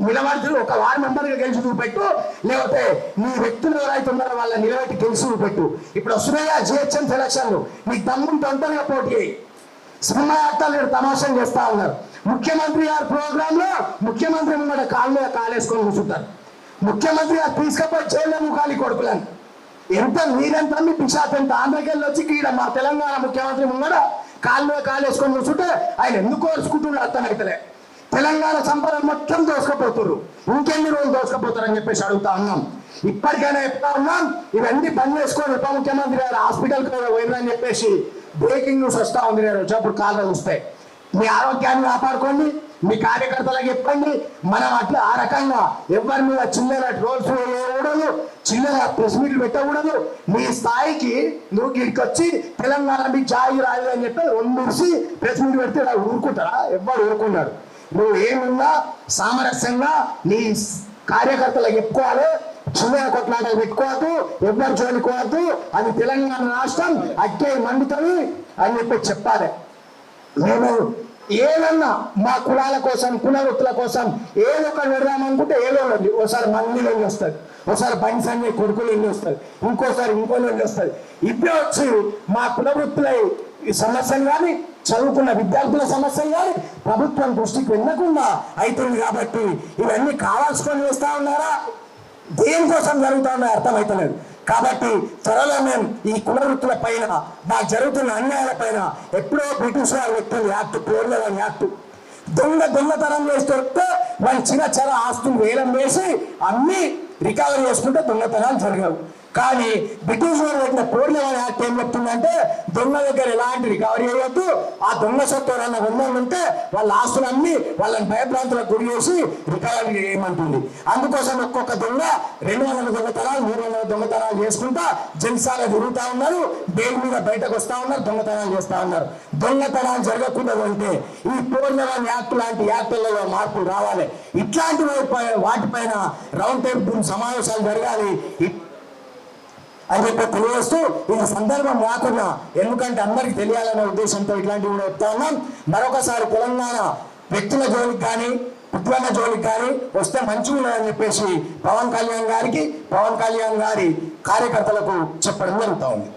నిలబడుతుంది. ఒక వార్డు మెంబర్గా గెలిచి చూపెట్టు, లేకపోతే నీ వ్యక్తులు ఎవరైతే ఉన్నారో వాళ్ళని నిలబెట్టి గెలిచి చూపెట్టు. ఇప్పుడు వస్తున్నాయా జిహెచ్ఎం సెలక్షన్లు, నీకు దమ్ముంటే ఒంటరిగా పోటీ చేయి. సినిమా యాక్టర్లు తమాషం చేస్తా ఉన్నారు. ముఖ్యమంత్రి గారి ప్రోగ్రామ్ లో ముఖ్యమంత్రి ముంగట కాళ్ళ మీద కాలేసుకొని కూర్చుంటారు. ముఖ్యమంత్రి గారు తీసుకపోయి జైల్లో ముఖాలి కొడుకులని ఎంత మీరెంత మీ పిశాత్ ఎంత ఆంధ్రకెళ్ళి వచ్చి ఈడ మా తెలంగాణ ముఖ్యమంత్రి ముంగట కాళ్ళ మీద కాలేసుకొని కూర్చుంటే ఆయన ఎందుకు కోరుచుకుంటున్నారు అర్థమైతలే. తెలంగాణ సంపద మొత్తం దోసుకపోతున్నారు, ఇంకెన్ని రోజులు దోసుకపోతారని చెప్పేసి అడుగుతా ఉన్నాం. ఇప్పటికైనా చెప్తా ఉన్నాం, ఇవన్నీ బంద్ చేసుకొని ఉప ముఖ్యమంత్రి గారు హాస్పిటల్కి పోయిందని చెప్పేసి బ్రేకింగ్ న్యూస్ వస్తా ఉంది. నేను వచ్చేప్పుడు కాళ్ళు వస్తాయి. మీ ఆరోగ్యాన్ని కాపాడుకోండి, మీ కార్యకర్తలకు చెప్పండి. మనం అట్లా ఆ రకంగా ఎవరి మీద చిల్లర ట్రోల్స్ వేయకూడదు, చిల్లర ప్రెస్ మీట్లు పెట్టకూడదు. మీ స్థాయికి నువ్వు గిడికి వచ్చి తెలంగాణ మీకు జాయి రాదు అని చెప్పి వండిసి ప్రెస్ మీట్ పెడితే ఊరుకుంటారా? ఎవ్వరు ఊరుకున్నాడు. నువ్వు ఏమున్నా సామరస్యంగా నీ కార్యకర్తలకు చెప్పుకోవాలి. చిన్న కొట్లాటలు పెట్టుకోవద్దు, ఎవ్వరు జోలికోవద్దు. అది తెలంగాణ రాష్ట్రం అక్కే మండుతుంది అని చెప్పి చెప్పాలి. మేము ఏదన్నా మా కులాల కోసం, కుల వృత్తుల కోసం ఏదో ఒకటి పెడదామనుకుంటే ఏదో ఉంది. ఓసారి మందిలో వస్తుంది, ఒకసారి బైన్సన్ని కొడుకులు వెళ్ళి వస్తుంది, ఇంకోసారి ఇంకో వెళ్ళి వస్తుంది. ఇప్పుడే వచ్చి మా కుల వృత్తుల సమస్యలు కానీ, చదువుకున్న విద్యార్థుల సమస్యలు కానీ ప్రభుత్వం దృష్టికి వెళ్ళకుండా అవుతుంది. కాబట్టి ఇవన్నీ కావాల్సుకొని వేస్తా ఉన్నారా? దేనికోసం జరుగుతా ఉన్నాయో అర్థమవుతలేదు. కాబట్టి త్వరలో మేము ఈ కుల వృత్తుల పైన, మాకు జరుగుతున్న అన్యాయాల పైన ఎప్పుడో బ్రిటిష్ వారు వ్యక్తులు యాక్ట్, ప్రోర్లని యాక్ట్, దొంగతనం చేసి దొరికితే వాళ్ళు చిన్న ఆస్తులు వేలం వేసి అన్ని రికవరీ చేసుకుంటే దొంగతనాలు జరగవు. కానీ బ్రిటిష్ వారు పెట్టిన పోర్లవన్ యాక్ట్ ఏం చెప్తుందంటే దొంగ దగ్గర ఎలాంటి రికవరీ అయ్యొద్దు. ఆ దొంగ సొత్తు ఎవరైనా ఉంటే వాళ్ళ ఆస్తులన్నీ వాళ్ళని భయభ్రాంతులకు గురి చేసి రికవరీ చేయమంటుంది. అందుకోసం ఒక్కొక్క దొంగ 200 దొంగతనాలు, 300 దొంగతనాలు చేసుకుంటా జల్సాగా తిరుగుతా ఉన్నారు, బెయిల్ మీద బయటకు వస్తా ఉన్నారు, దొంగతనాలు చేస్తా ఉన్నారు. దొంగతనాలు జరగకుండా ఉంటే ఈ పోర్లవన్ యాక్ట్ లాంటి యాక్టులలో మార్పులు రావాలి. ఇట్లాంటి వాటిపైన రౌండ్ టేబుల్ సమావేశాలు జరగాలి అని చెప్పి తెలియజేస్తూ ఈ సందర్భం రాకుండా, ఎందుకంటే అందరికి తెలియాలనే ఉద్దేశంతో ఇట్లాంటివి కూడా చెప్తా ఉన్నాం. మరొకసారి తెలంగాణ వ్యక్తుల జోలికి కానీ, పుట్టిన జోలికి కానీ వస్తే మంచిగా ఉన్నదని చెప్పేసి పవన్ కళ్యాణ్ గారికి, పవన్ కళ్యాణ్ గారి కార్యకర్తలకు చెప్పడం జరుగుతూ ఉంది.